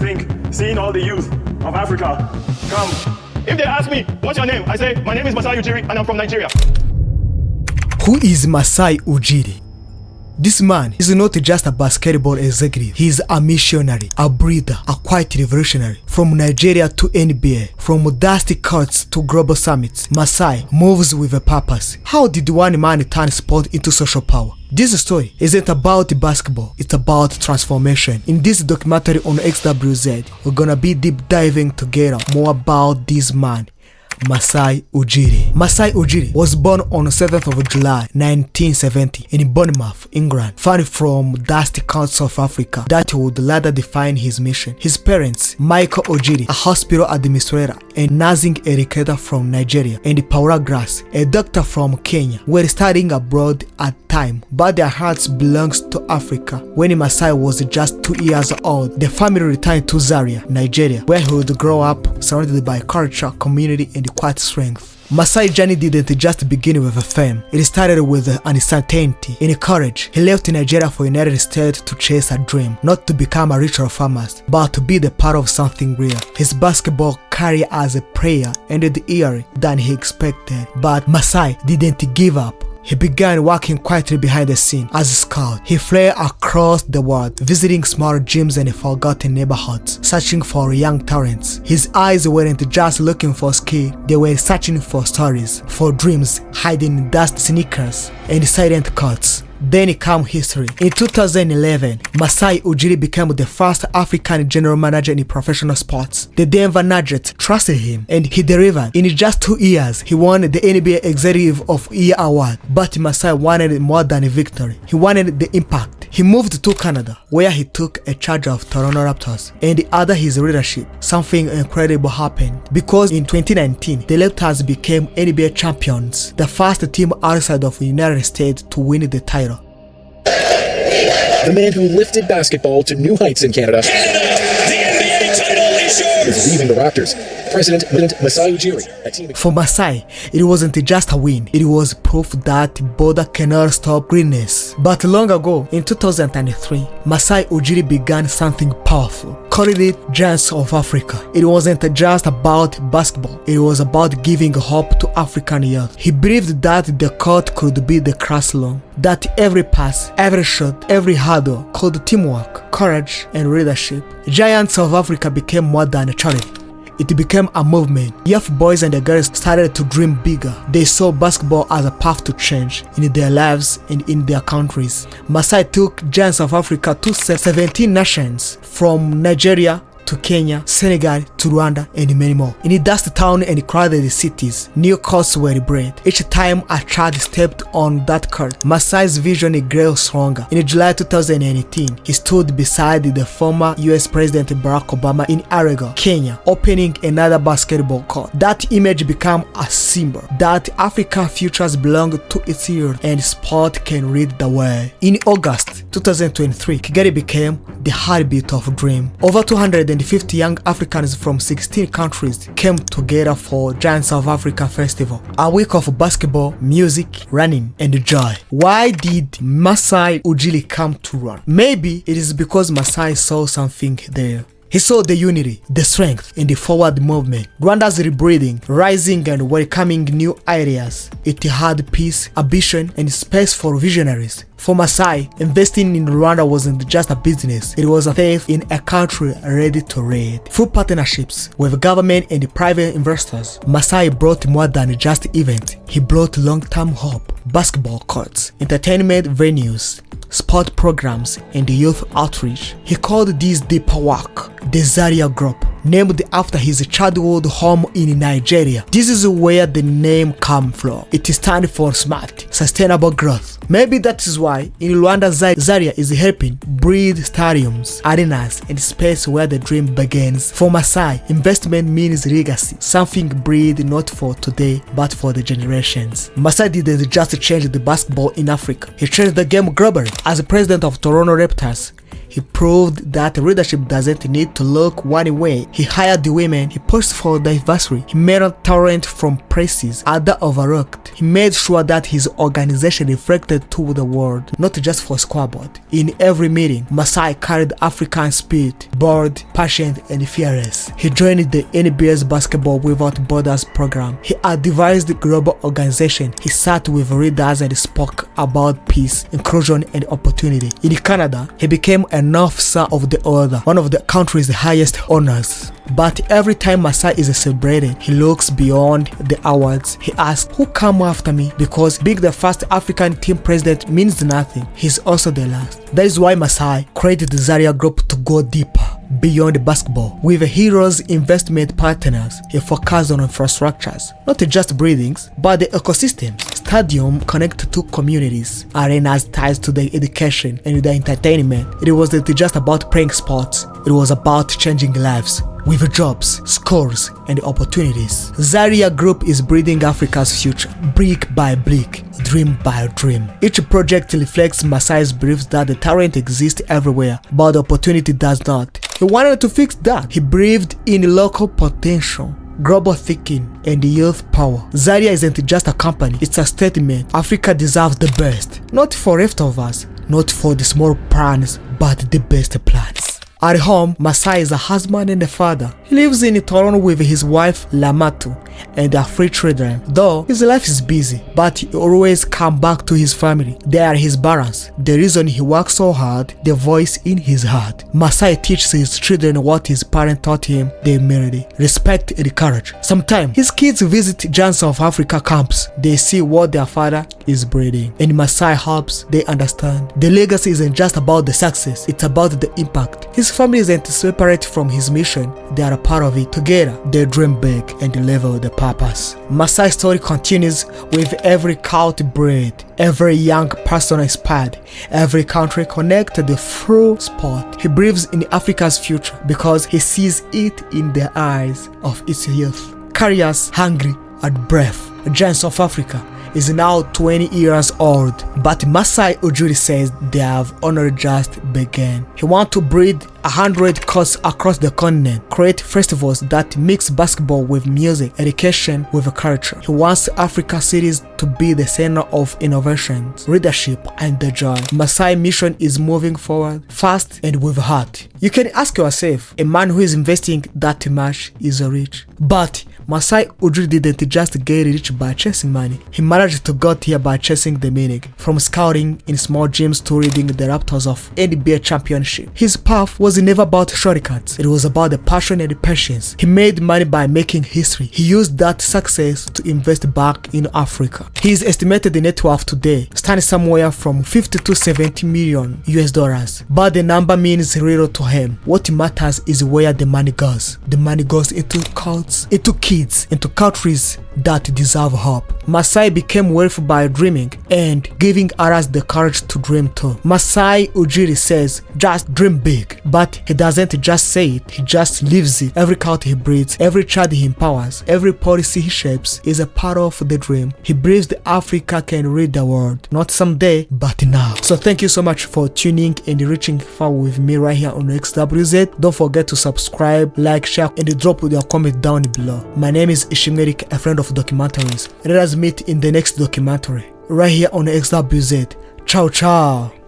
think seeing all the youth of Africa come. If they ask me, what's your name? I say, my name is Masai Ujiri and I'm from Nigeria. Who is Masai Ujiri? This man is not just a basketball executive, he is a missionary, a breather, a quiet revolutionary. From Nigeria to NBA, from dusty courts to global summits, Masai moves with a purpose. How did one man turn sport into social power? This story isn't about basketball, it's about transformation. In this documentary on XWZ, we're gonna be deep diving together more about this man, Masai Ujiri. Masai Ujiri was born on 7th of July 1970 in Bournemouth, England, far from dusty counts of Africa that would later define his mission. His parents, Michael Ujiri, a hospital administrator and nursing educator from Nigeria, and Paula Grass, a doctor from Kenya, were studying abroad at the time, but their hearts belonged to Africa. When Masai was just 2 years old, the family returned to Zaria, Nigeria, where he would grow up surrounded by culture, community, and quiet strength. Masai's journey didn't just begin with fame, it started with uncertainty. In courage, he left Nigeria for the United States to chase a dream, not to become a richer farmer, but to be the part of something real. His basketball career as a player ended earlier than he expected, but Masai didn't give up. He began working quietly behind the scene as a scout. He flew across the world, visiting small gyms and forgotten neighborhoods, searching for young talents. His eyes weren't just looking for skill, they were searching for stories, for dreams hiding in dust sneakers and silent courts. Then came history. In 2011, Masai Ujiri became the first African general manager in professional sports. The Denver Nuggets trusted him and he delivered. In just 2 years, he won the NBA Executive of the Year award. But Masai wanted more than a victory. He wanted the impact. He moved to Canada, where he took a charge of Toronto Raptors, and under his leadership, something incredible happened. Because in 2019, the Raptors became NBA champions, the first team outside of the United States to win the title. The man who lifted basketball to new heights in Canada, the NBA title is yours! is leaving the Raptors. President Masai Ujiri. For Masai, it wasn't just a win, it was proof that border cannot stop greatness. But long ago, in 2003, Masai Ujiri began something powerful, calling it Giants of Africa. It wasn't just about basketball, it was about giving hope to African youth. He believed that the court could be the classroom, that every pass, every shot, every hurdle called teamwork, courage, and leadership. Giants of Africa became more than a charity. It became a movement. Young boys and girls started to dream bigger. They saw basketball as a path to change in their lives and in their countries. Masai took Giants of Africa to 17 nations, from Nigeria to Kenya, Senegal to Rwanda, and many more. In dusty town and crowded cities, new courts were bred. Each time a child stepped on that court, Masai's vision grew stronger. In July 2018, he stood beside the former US President Barack Obama in Zaria, Kenya, opening another basketball court. That image became a symbol that Africa's futures belong to its youth and sport can lead the way. In August 2023, Kigali became the heartbeat of dream. Over 250 young Africans from 16 countries came together for Giants of Africa Festival, a week of basketball, music, running, and joy. Why did Masai Ujiri come to run? Maybe it is because Masai saw something there. He saw the unity, the strength, and the forward movement. Rwanda's rebreathing, rising and welcoming new ideas. It had peace, ambition, and space for visionaries. For Masai, investing in Rwanda wasn't just a business, it was a faith in a country ready to lead. Through partnerships with government and private investors, Masai brought more than just events. He brought long-term hope, basketball courts, entertainment venues, sport programs, and youth outreach. He called this deeper work the Zaria Group, named after his childhood home in Nigeria. This is where the name comes from. It stands for smart, sustainable growth. Maybe that is why in Rwanda Zaria is helping breed stadiums, arenas, and space where the dream begins. For Masai, investment means legacy, something breed not for today but for the generations. Masai didn't just change the basketball in Africa, he changed the game globally. As president of Toronto Raptors, He proved that leadership doesn't need to look one way. He hired the women, he pushed for diversity, he made a tolerant from praises other overlooked. He made sure that his organization reflected to the world, not just for scoreboard. In every meeting, Masai carried African spirit, bold, passionate, and fearless. He joined the NBA's Basketball Without Borders program. He advised the global organization. He sat with leaders and spoke about peace, inclusion, and opportunity. In Canada, he became an officer of the order, one of the country's highest honors. But every time Masai is celebrated, he looks beyond the awards. He asks, who come after me? Because being the first African team president means nothing. He's also the last. That is why Masai created the Zaria Group to go deeper beyond basketball. With Heroes investment partners, he focused on infrastructures, not just buildings, but the ecosystem. Stadium connected to communities, arenas ties to the education and the entertainment. It wasn't just about playing sports, it was about changing lives with jobs, schools, and opportunities. Zaria Group is building Africa's future, brick by brick, dream by dream. Each project reflects Masai's beliefs that the talent exists everywhere, but the opportunity does not. He wanted to fix that. He believed in local potential, global thinking, and youth power. Zaria isn't just a company, it's a statement. Africa deserves the best. Not for leftovers, not for the small plans, but the best plans. At home, Masai is a husband and a father. He lives in Toronto with his wife Lamatu and their 3 children. Though his life is busy, but he always comes back to his family. They are his balance, the reason he works so hard, the voice in his heart. Masai teaches his children what his parents taught him: the humility, respect, and courage. Sometimes his kids visit Giants of Africa camps. They see what their father is breeding, and Masai helps they understand. The legacy isn't just about the success, it's about the impact. His family isn't separate from his mission, they are a part of it. Together, they dream big and level the purpose. Masai's story continues with every cult bred, every young person inspired, every country connected through sport. He believes in Africa's future because he sees it in the eyes of its youth. Curious, hungry, and brave. Giants of Africa is now 20 years old, but Masai Ujiri says they have only just begun. He wants to breed 100 courts across the continent, create festivals that mix basketball with music, education with culture. He wants Africa cities to be the center of innovations, leadership, and the joy. Masai mission is moving forward fast and with heart. You can ask yourself, a man who is investing that much is rich. But Masai Ujiri didn't just get rich by chasing money. He managed to get here by chasing the meaning. From scouting in small gyms to leading the Raptors of NBA championship. His path was never about shortcuts. It was about the passion and the patience. He made money by making history. He used that success to invest back in Africa. His estimated net worth today stands somewhere from 50 to 70 million US dollars. But the number means little to him. What matters is where the money goes. The money goes into cults, into kids, into countries that deserve hope. Masai became wealthy by dreaming and giving others the courage to dream too. Masai Ujiri says, just dream big. But he doesn't just say it, he just lives it. Every cult he breeds, every child he empowers, every policy he shapes is a part of the dream. He believes that Africa can lead the world, not someday, but now. So thank you so much for tuning and reaching far with me right here on XWZ. Don't forget to subscribe, like, share, and drop your comment down below. My name is Ishimwerik, a friend of documentaries. Let us meet in the next documentary right here on XWZ. Ciao ciao.